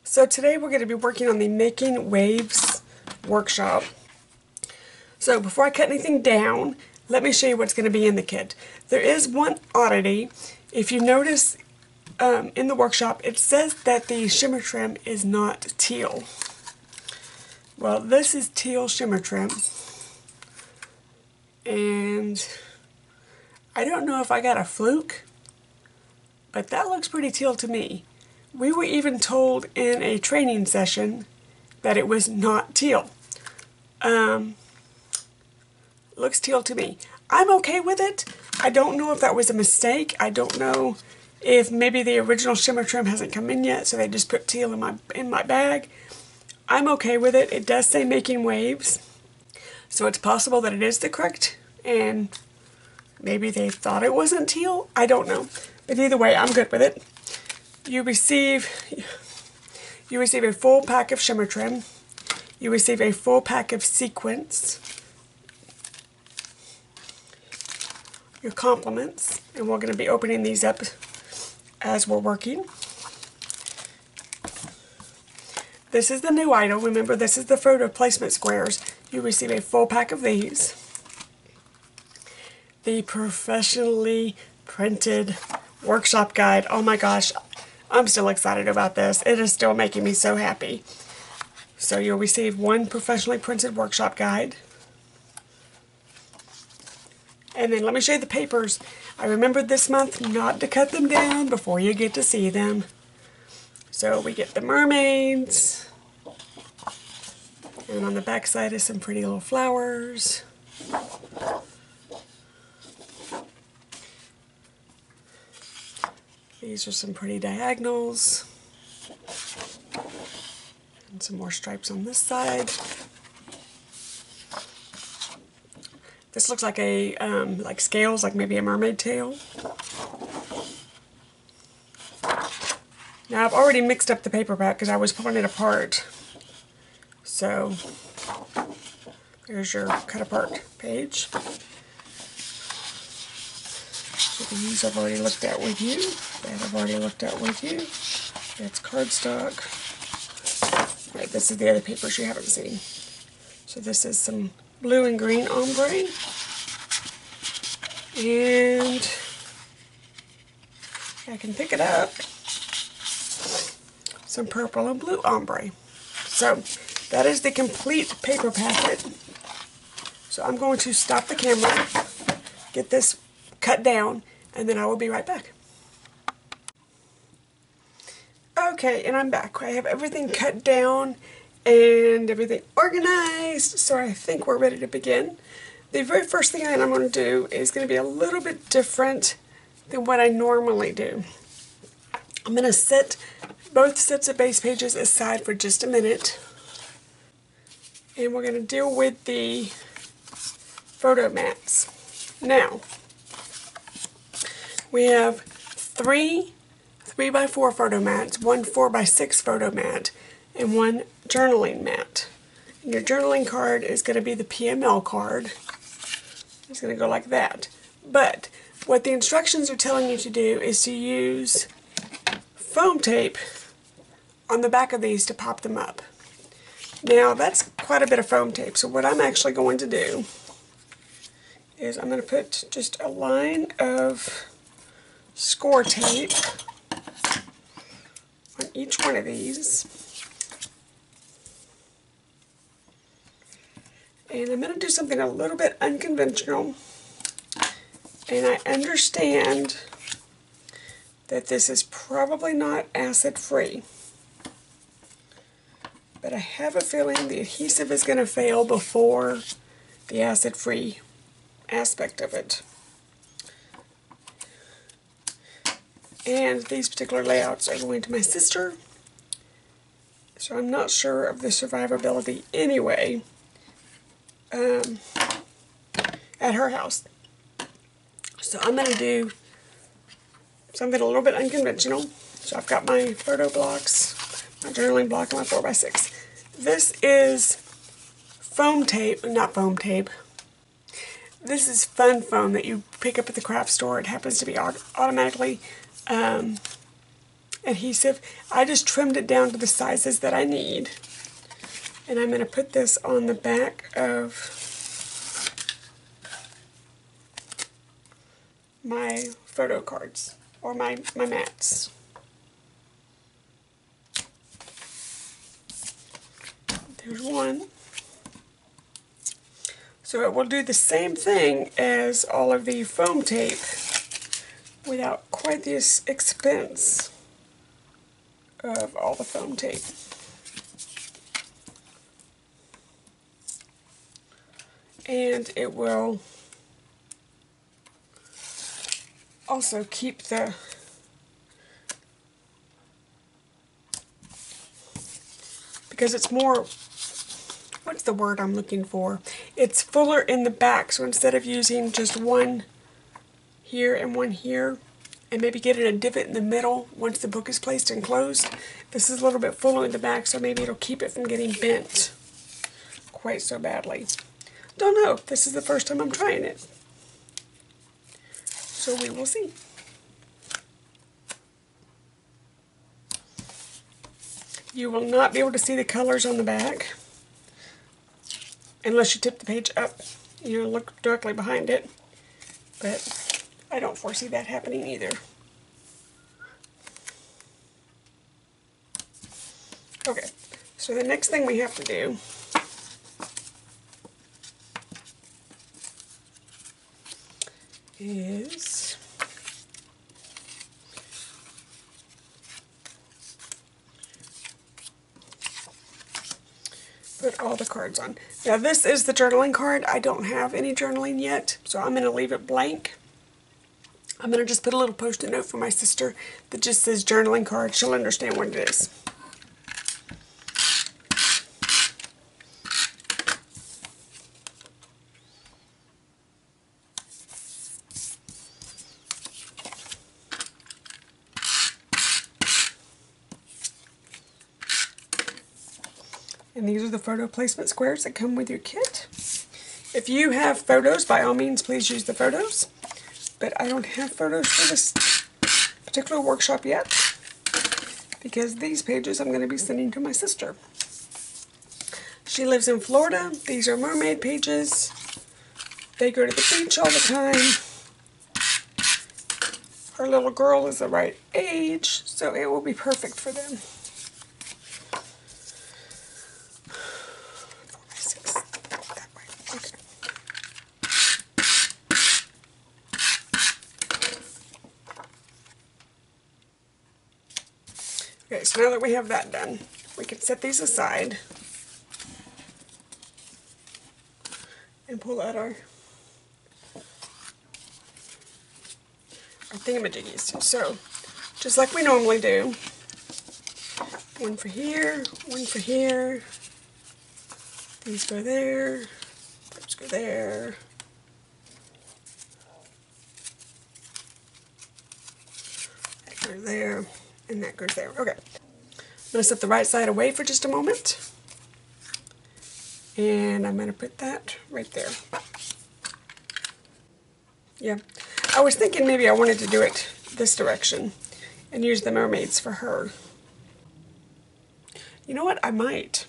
So today we're going to be working on the Making Waves workshop. So before I cut anything down, let me show you what's going to be in the kit. There is one oddity. If you notice in the workshop, it says that the shimmer trim is not teal. Well, this is teal shimmer trim. And I don't know if I got a fluke, but that looks pretty teal to me. We were even told in a training session that it was not teal. Looks teal to me. I'm okay with it. I don't know if that was a mistake. I don't know if maybe the original shimmer trim hasn't come in yet, so they just put teal in my bag. I'm okay with it. It does say Making Waves, so it's possible that it is the correct, and maybe they thought it wasn't teal. I don't know. But either way, I'm good with it. You receive a full pack of shimmer trim. You receive a full pack of sequins. Your compliments, and we're going to be opening these up as we're working. This is the new item. Remember, this is the photo placement squares. You receive a full pack of these. The professionally printed workshop guide. Oh my gosh, I'm still excited about this. It is still making me so happy. So you'll receive one professionally printed workshop guide. And then let me show you the papers. I remembered this month not to cut them down before you get to see them. So we get the mermaids. And on the back side is some pretty little flowers. These are some pretty diagonals. And some more stripes on this side. This looks like a like scales, like maybe a mermaid tail. Now I've already mixed up the paperback because I was pulling it apart. So there's your cut apart page. So these I've already looked at with you. That I've already looked at with you. That's cardstock. Right, this is the other papers you haven't seen. So this is some blue and green ombre. And I can pick it up. Some purple and blue ombre. So that is the complete paper packet. So I'm going to stop the camera, get this cut down, and then I will be right back. Okay, and I'm back. I have everything cut down and everything organized, so I think we're ready to begin. The very first thing that I'm going to do is going to be a little bit different than what I normally do. I'm going to set both sets of base pages aside for just a minute, and we're going to deal with the photo mats. Now, we have three 3x4 photo mats, one 4x6 photo mat, and one journaling mat. And your journaling card is going to be the PML card. It's going to go like that. But what the instructions are telling you to do is to use foam tape on the back of these to pop them up. Now that's quite a bit of foam tape, so what I'm actually going to do is I'm going to put just a line of score tape on each one of these. And I'm going to do something a little bit unconventional. And I understand that this is probably not acid-free. But I have a feeling the adhesive is going to fail before the acid-free aspect of it. And these particular layouts are going to my sister, so I'm not sure of the survivability anyway at her house. So I'm going to do something a little bit unconventional. So I've got my photo blocks, my journaling block, and my 4x6. This is foam tape, not foam tape. This is fun foam that you pick up at the craft store. It happens to be automatically adhesive. I just trimmed it down to the sizes that I need. And I'm going to put this on the back of my photo cards, or my mats. There's one. So it will do the same thing as all of the foam tape without quite the expense of all the foam tape. And it will also keep the because it's more, what's the word I'm looking for? It's fuller in the back, so instead of using just one here and one here, and maybe getting a divot in the middle once the book is placed and closed, this is a little bit fuller in the back, so maybe it'll keep it from getting bent quite so badly. Don't know. This is the first time I'm trying it, so we will see. You will not be able to see the colors on the back unless you tip the page up, you know, look directly behind it, but I don't foresee that happening either. Okay, so the next thing we have to do is put all the cards on. Now this is the journaling card. I don't have any journaling yet, so I'm going to leave it blank. I'm going to just put a little post-it note for my sister that just says journaling card. She'll understand what it is. And these are the photo placement squares that come with your kit. If you have photos, by all means, please use the photos. But I don't have photos for this particular workshop yet, because these pages I'm going to be sending to my sister. She lives in Florida. These are mermaid pages. They go to the beach all the time. Her little girl is the right age, so it will be perfect for them. Okay, so now that we have that done, we can set these aside and pull out our thingamajiggies. So, just like we normally do, one for here, these go there, those go there. That goes there. And that goes there. Okay. I'm going to set the right side away for just a moment. And I'm going to put that right there. Yeah. I was thinking maybe I wanted to do it this direction and use the mermaids for her. You know what? I might.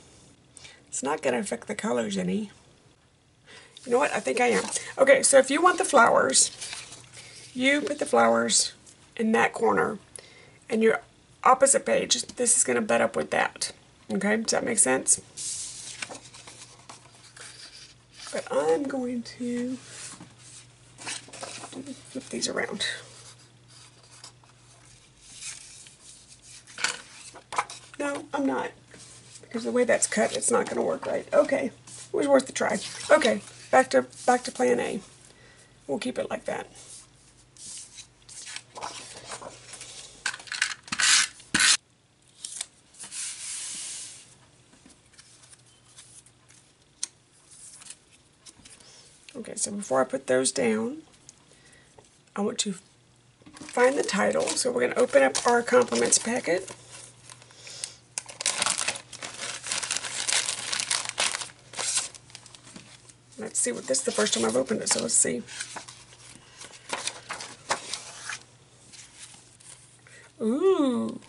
It's not going to affect the colors any. You know what? I think I am. Okay, so if you want the flowers, you put the flowers in that corner. And your opposite page, this is going to butt up with that. Okay, does that make sense? But I'm going to flip these around. No, I'm not. Because the way that's cut, it's not going to work right. Okay, it was worth the try. Okay, back to plan A. We'll keep it like that. Okay, so before I put those down, I want to find the title. So we're going to open up our compliments packet. Let's see what this is the first time I've opened it, so let's see. Ooh,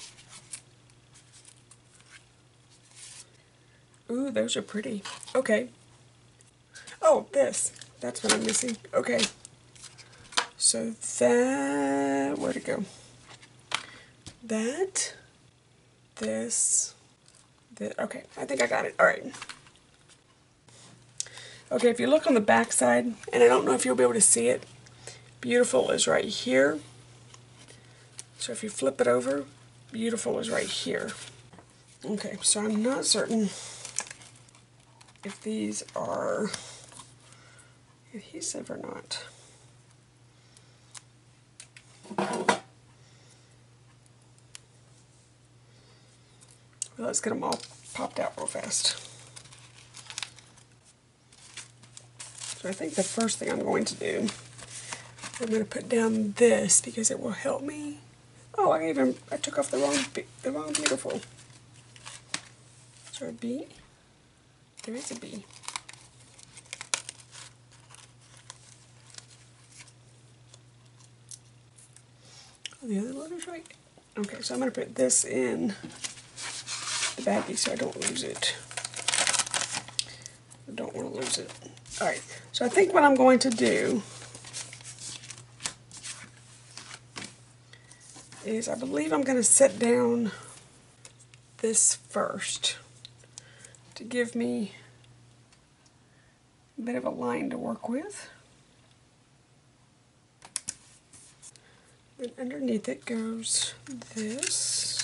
those are pretty. Okay. Oh, that's what I'm missing. Okay. So that, where'd it go? That, this, okay, I think I got it. All right. Okay, if you look on the back side, and I don't know if you'll be able to see it, beautiful is right here. So if you flip it over, beautiful is right here. Okay, so I'm not certain if these are adhesive or not. Well, let's get them all popped out real fast. So I think the first thing I'm going to do, I'm going to put down this because it will help me. Oh, I took off the wrong beautiful. Is there a B? There is a B. Oh, the other letter's right. Okay, so I'm going to put this in the baggie so I don't lose it. I don't want to lose it. Alright, so I think what I'm going to do is I believe I'm going to set down this first to give me a bit of a line to work with. And underneath it goes this.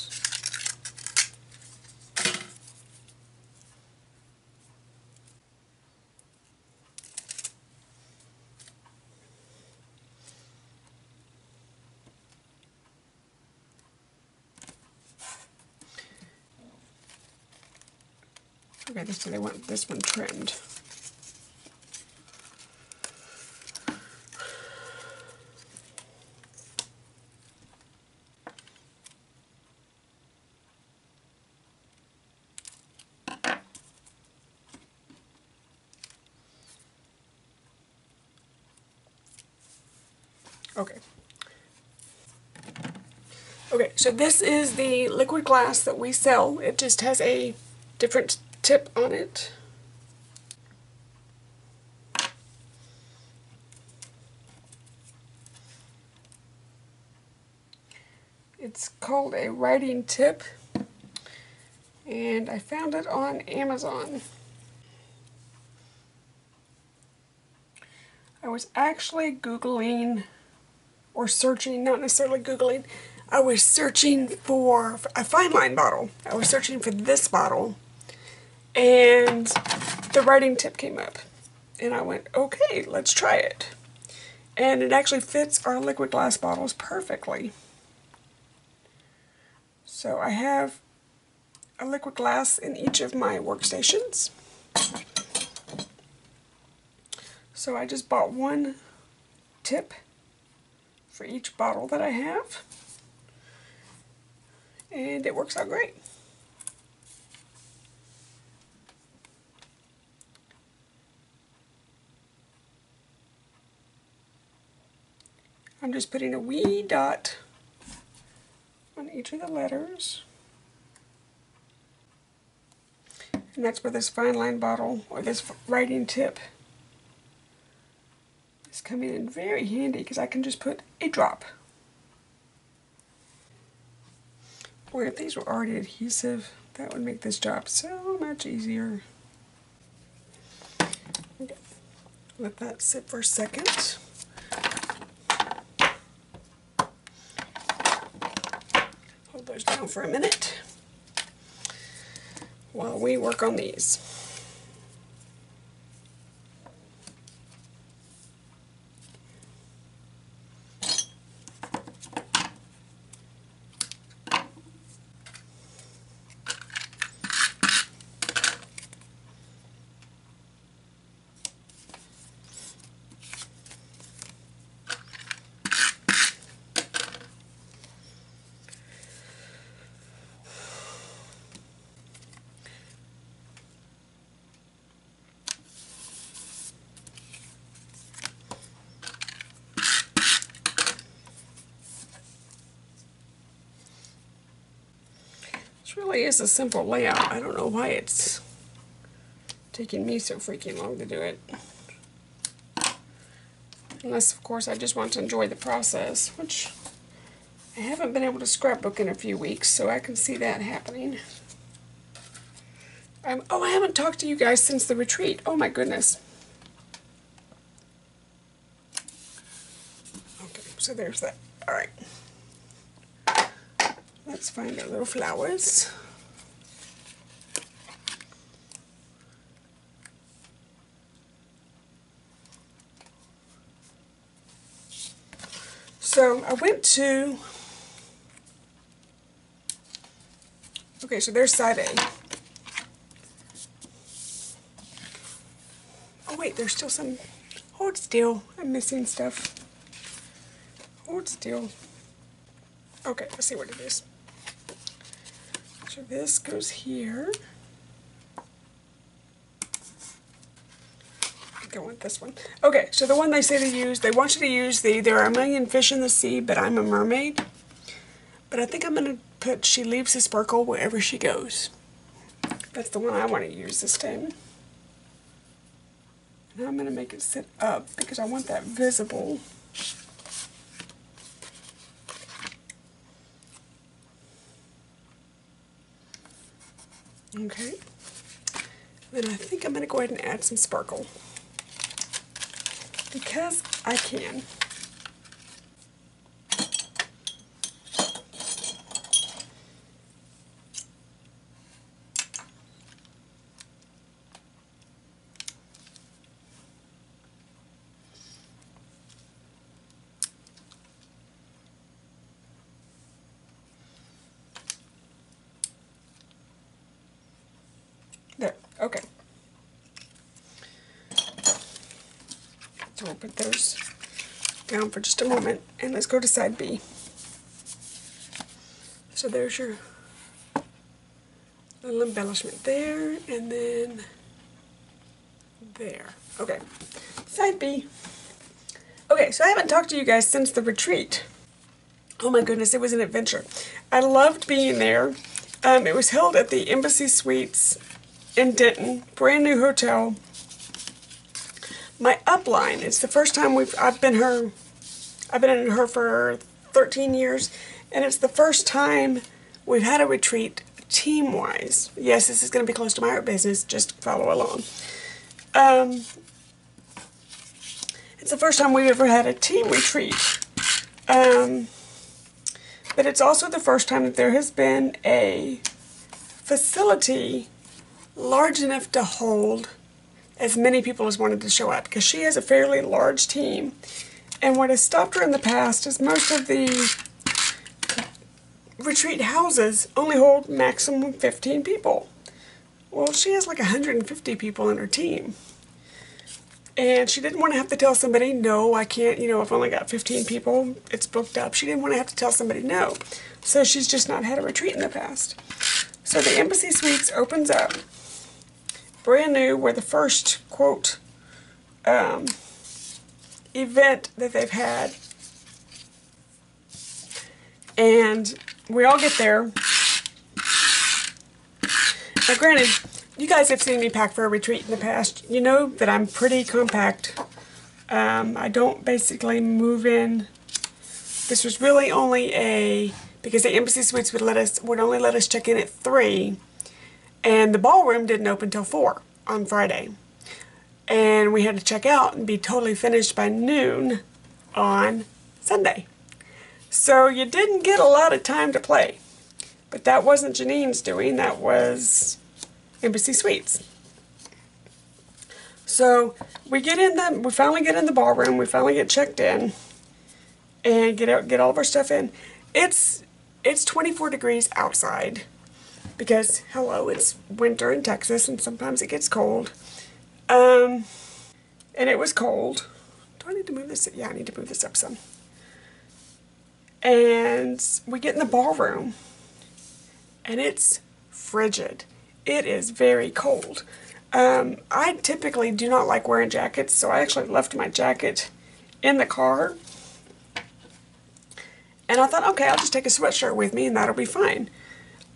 Okay, so they want this one trimmed. Okay. Okay, so this is the liquid glass that we sell. It just has a different tip on it. It's called a writing tip, and I found it on Amazon. I was actually Googling, or searching, not necessarily Googling, I was searching for a fine line bottle. I was searching for this bottle, and the writing tip came up. And I went, okay, let's try it. And it actually fits our liquid glass bottles perfectly. So I have a liquid glass in each of my workstations. So I just bought one tip for each bottle that I have. And it works out great. I'm just putting a wee dot on each of the letters. And that's where this fine line bottle, or this writing tip, is coming in very handy because I can just put a drop. Boy, if these were already adhesive, that would make this job so much easier. Okay. Let that sit for a second. Hold those down for a minute while we work on these. This really is a simple layout. I don't know why it's taking me so freaking long to do it. Unless, of course, I just want to enjoy the process, which I haven't been able to scrapbook in a few weeks, so I can see that happening. Oh, I haven't talked to you guys since the retreat. Oh my goodness. Okay, so there's that. Alright. Let's find our little flowers. So I went to, okay, so there's side A. Oh wait, there's still some, hold still, I'm missing stuff. Hold still. Okay, let's see what it is. So this goes here. I don't want this one. Okay, so the one they say to use, they want you to use there are a million fish in the sea, but I'm a mermaid. But I think I'm going to put she leaves a sparkle wherever she goes. That's the one I want to use this time. Now I'm going to make it sit up because I want that visible. Okay. Then I think I'm going to go ahead and add some sparkle. Because I can. There, okay. So we'll put those down for just a moment, and let's go to side B. So there's your little embellishment there, and then there. Okay, side B. Okay, so I haven't talked to you guys since the retreat. Oh my goodness, it was an adventure. I loved being there. It was held at the Embassy Suites in Denton, brand new hotel. My upline, it's the first time I've been in her for 13 years, and it's the first time we've had a retreat team-wise. Yes, this is going to be close to my art business, just follow along. It's the first time we've ever had a team retreat. But it's also the first time that there has been a facility large enough to hold as many people as wanted to show up, because she has a fairly large team. And what has stopped her in the past is most of the retreat houses only hold maximum 15 people. Well, she has like 150 people in her team. And she didn't want to have to tell somebody, no, I can't, I've only got 15 people, it's booked up. She didn't want to have to tell somebody no. So she's just not had a retreat in the past. So the Embassy Suites opens up. Brand new, we're the first, quote, event that they've had. And we all get there. Now granted, you guys have seen me pack for a retreat in the past. You know that I'm pretty compact. I don't basically move in. This was really only because the Embassy Suites would only let us check in at 3. And the ballroom didn't open till 4 on Friday. And we had to check out and be totally finished by noon on Sunday. So you didn't get a lot of time to play. But that wasn't Janine's doing, that was Embassy Suites. So we finally get in the ballroom, we finally get checked in and get all of our stuff in. It's 24 degrees outside. Because, hello, it's winter in Texas, and sometimes it gets cold. And it was cold. Do I need to move this? Yeah, I need to move this up some. And we get in the ballroom, and it's frigid. It is very cold. I typically do not like wearing jackets, so I actually left my jacket in the car. And I thought, okay, I'll just take a sweatshirt with me, and that'll be fine.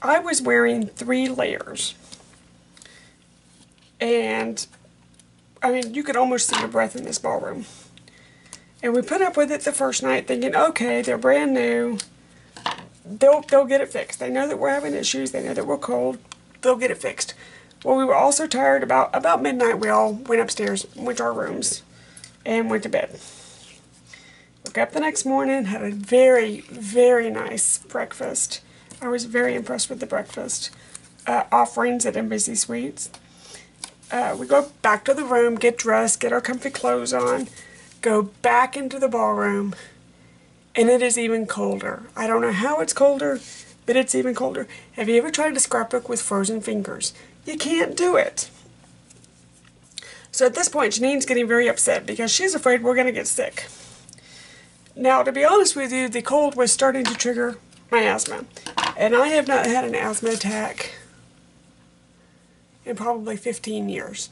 I was wearing 3 layers. And I mean, you could almost see your breath in this ballroom. And we put up with it the first night thinking, okay, they're brand new. They'll get it fixed. They know that we're having issues. They know that we're cold. They'll get it fixed. Well, we were all so tired. About midnight, we all went upstairs, went to our rooms, and went to bed. Woke up the next morning, had a very, very nice breakfast. I was very impressed with the breakfast. Offerings at Embassy Suites. We go back to the room, get dressed, get our comfy clothes on, go back into the ballroom, and it is even colder. I don't know how it's colder, but it's even colder. Have you ever tried to scrapbook with frozen fingers? You can't do it. So at this point, Janine's getting very upset because she's afraid we're going to get sick. Now, to be honest with you, the cold was starting to trigger my asthma. And I have not had an asthma attack in probably 15 years.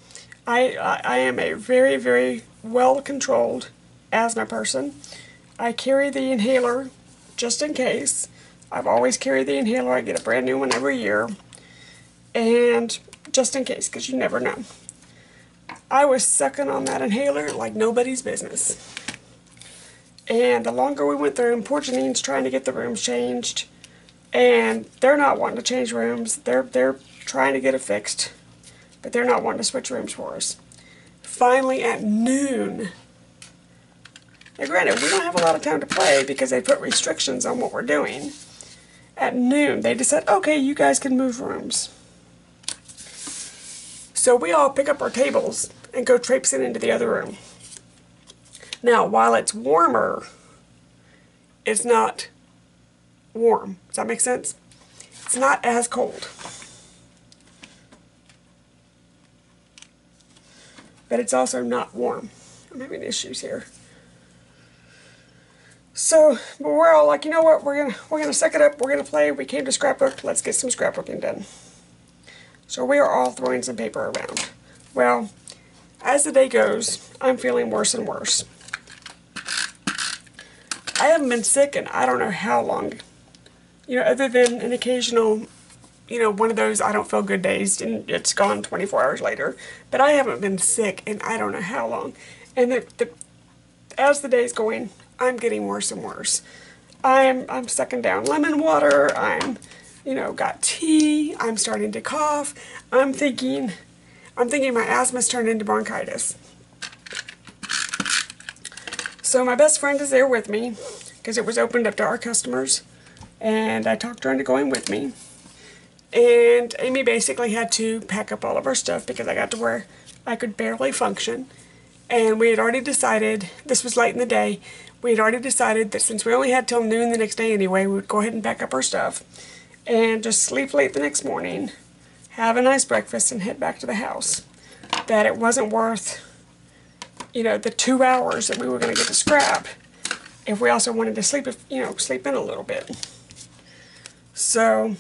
I am a very, very well-controlled asthma person. I carry the inhaler just in case. I've always carried the inhaler. I get a brand new one every year. And just in case, because you never know. I was sucking on that inhaler like nobody's business. And the longer we went through, poor Janine's trying to get the rooms changed. And they're not wanting to change rooms. They're trying to get it fixed. But they're not wanting to switch rooms for us. Finally, at noon. Now granted, we don't have a lot of time to play because they put restrictions on what we're doing. At noon, they just said, okay, you guys can move rooms. So we all pick up our tables and go traipsing into the other room. Now, while it's warmer, it's not warm. Does that make sense? It's not as cold. But it's also not warm. I'm having issues here. So, but we're all like, you know what, we're gonna suck it up, we're gonna play, we came to scrapbook, let's get some scrapbooking done. So we are all throwing some paper around. Well, as the day goes, I'm feeling worse and worse. I haven't been sick in I don't know how long. You know, other than an occasional, you know, one of those I don't feel good days and it's gone 24 hours later. But I haven't been sick in I don't know how long. And as the day's going, I'm getting worse and worse. I'm sucking down lemon water. I'm, you know, got tea. I'm starting to cough. I'm thinking my asthma's turned into bronchitis. So my best friend is there with me because it was opened up to our customers, and I talked her into going with me. And Amy basically had to pack up all of our stuff because I got to where I could barely function. And we had already decided, this was late in the day, we had already decided that since we only had till noon the next day anyway, we would go ahead and pack up our stuff and just sleep late the next morning, have a nice breakfast, and head back to the house. That it wasn't worth, you know, the 2 hours that we were going to get to scrap if we also wanted to sleep, you know, sleep in a little bit. So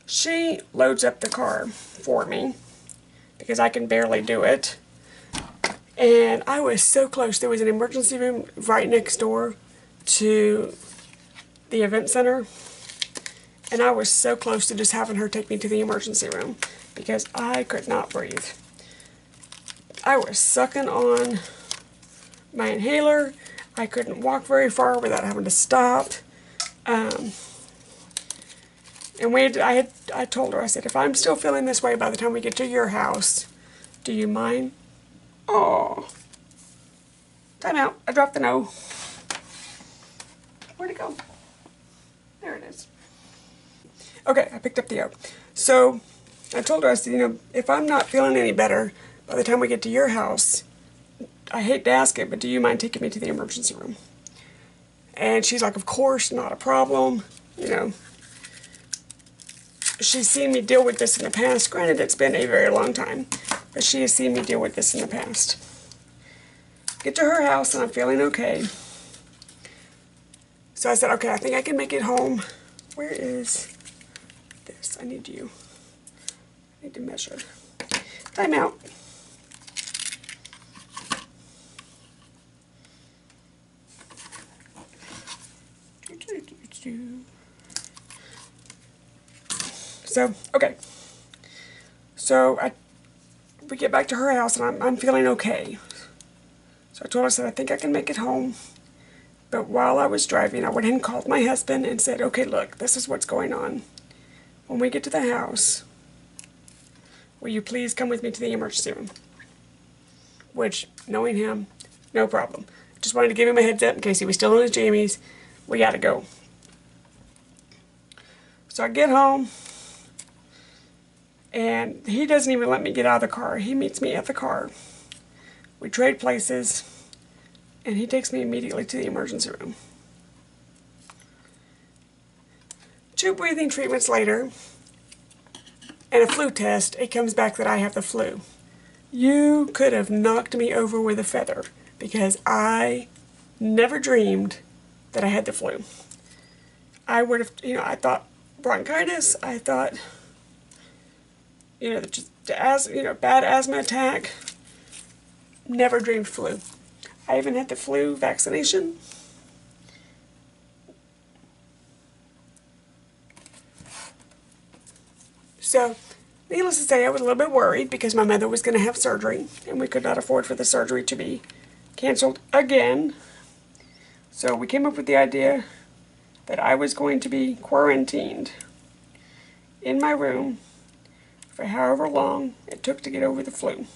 she loads up the car for me because I can barely do it. And I was so close. There was an emergency room right next door to the event center. And I was so close to just having her take me to the emergency room because I could not breathe. I was sucking on my inhaler. I couldn't walk very far without having to stop. And I told her, I said, if I'm still feeling this way by the time we get to your house, do you mind? Oh, time out. I dropped the no. Where'd it go? There it is. Okay, I picked up the O. So I told her, I said, you know, if I'm not feeling any better by the time we get to your house, I hate to ask it, but do you mind taking me to the emergency room? And she's like, of course, not a problem. You know, she's seen me deal with this in the past. Granted, it's been a very long time, but she has seen me deal with this in the past. Get to her house and I'm feeling okay. So I said, okay, I think I can make it home. Where is this? I need you. I need to measure. Time out. So, okay. So I we get back to her house and I'm feeling okay. So I told her, I said, I think I can make it home. But while I was driving, I went ahead and called my husband and said, okay, look, this is what's going on. When we get to the house, will you please come with me to the emergency room? Which, knowing him, no problem. Just wanted to give him a heads up in case he was still in his jammies. We gotta go. So I get home, and he doesn't even let me get out of the car. He meets me at the car. We trade places, and he takes me immediately to the emergency room. 2 breathing treatments later, and a flu test, it comes back that I have the flu. You could have knocked me over with a feather, because I never dreamed that I had the flu. I would have, I thought bronchitis, I thought, just bad asthma attack. Never dreamed flu. I even had the flu vaccination. So, needless to say, I was a little bit worried because my mother was going to have surgery, and we could not afford for the surgery to be canceled again. So we came up with the idea that I was going to be quarantined in my room for however long it took to get over the flu.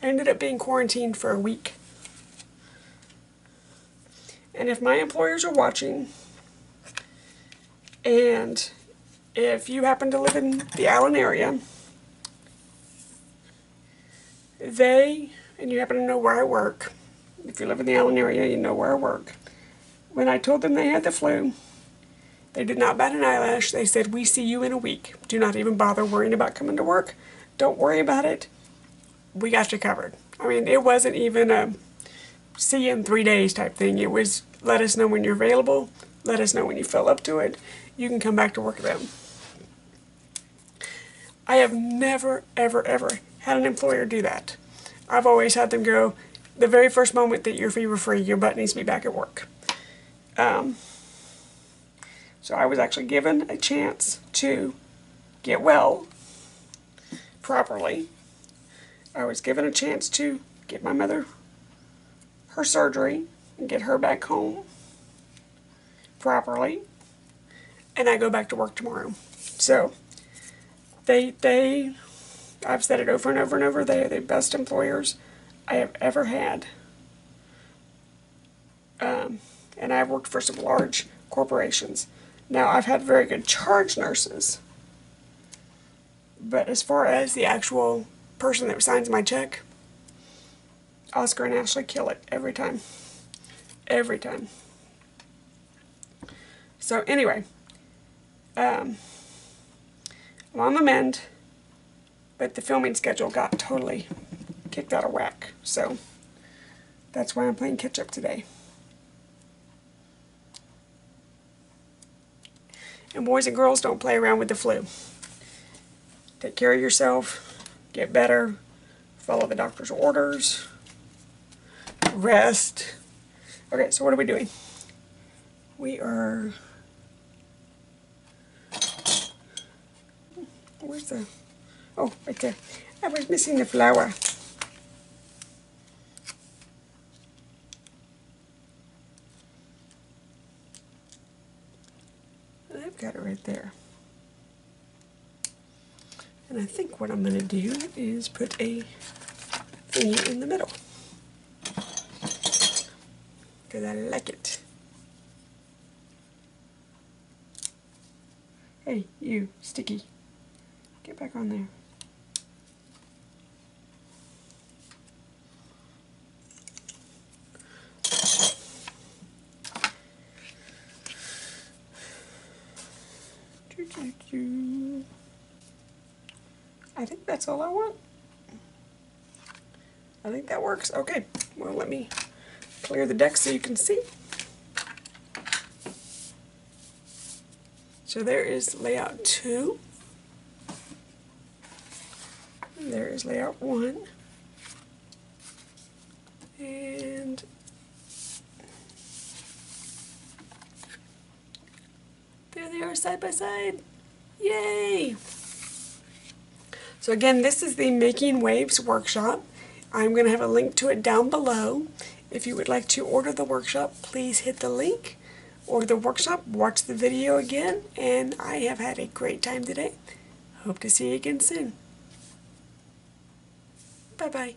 I ended up being quarantined for a week. And if my employers are watching, and if you happen to live in the Allen area, and you happen to know where I work, if you live in the Allen area, you know where I work. When I told them they had the flu, they did not bat an eyelash. They said, we see you in a week. Do not even bother worrying about coming to work. Don't worry about it. We got you covered. I mean, it wasn't even a see you in 3 days type thing. It was let us know when you're available. Let us know when you feel up to it. You can come back to work then. I have never, ever, ever had an employer do that. I've always had them go, the very first moment that you're fever-free, your butt needs to be back at work. So I was actually given a chance to get well properly. I was given a chance to get my mother her surgery and get her back home properly. And I go back to work tomorrow. So I've said it over and over and over, they are the best employers I have ever had. And I've worked for some large corporations. Now, I've had very good charge nurses, but as far as the actual person that signs my check, Oscar and Ashley kill it every time. Every time. So anyway, I'm on the mend, but the filming schedule got totally kicked out of whack. So that's why I'm playing catch up today. And boys and girls, don't play around with the flu. Take care of yourself, get better, follow the doctor's orders, rest. Okay, so what are we doing? We are, where's the, oh, right there. I was missing the flower. I've got it right there. And I think what I'm going to do is put a thingy in the middle, because I like it. Hey, you, Sticky. Get back on there. I think that's all I want. I think that works. Okay, well, let me clear the deck so you can see. So there is layout 2. There is layout 1. And there they are side by side. Yay! So again, this is the Making Waves workshop. I'm going to have a link to it down below. If you would like to order the workshop, please hit the link. Order the workshop, watch the video again, and I have had a great time today. Hope to see you again soon. Bye-bye.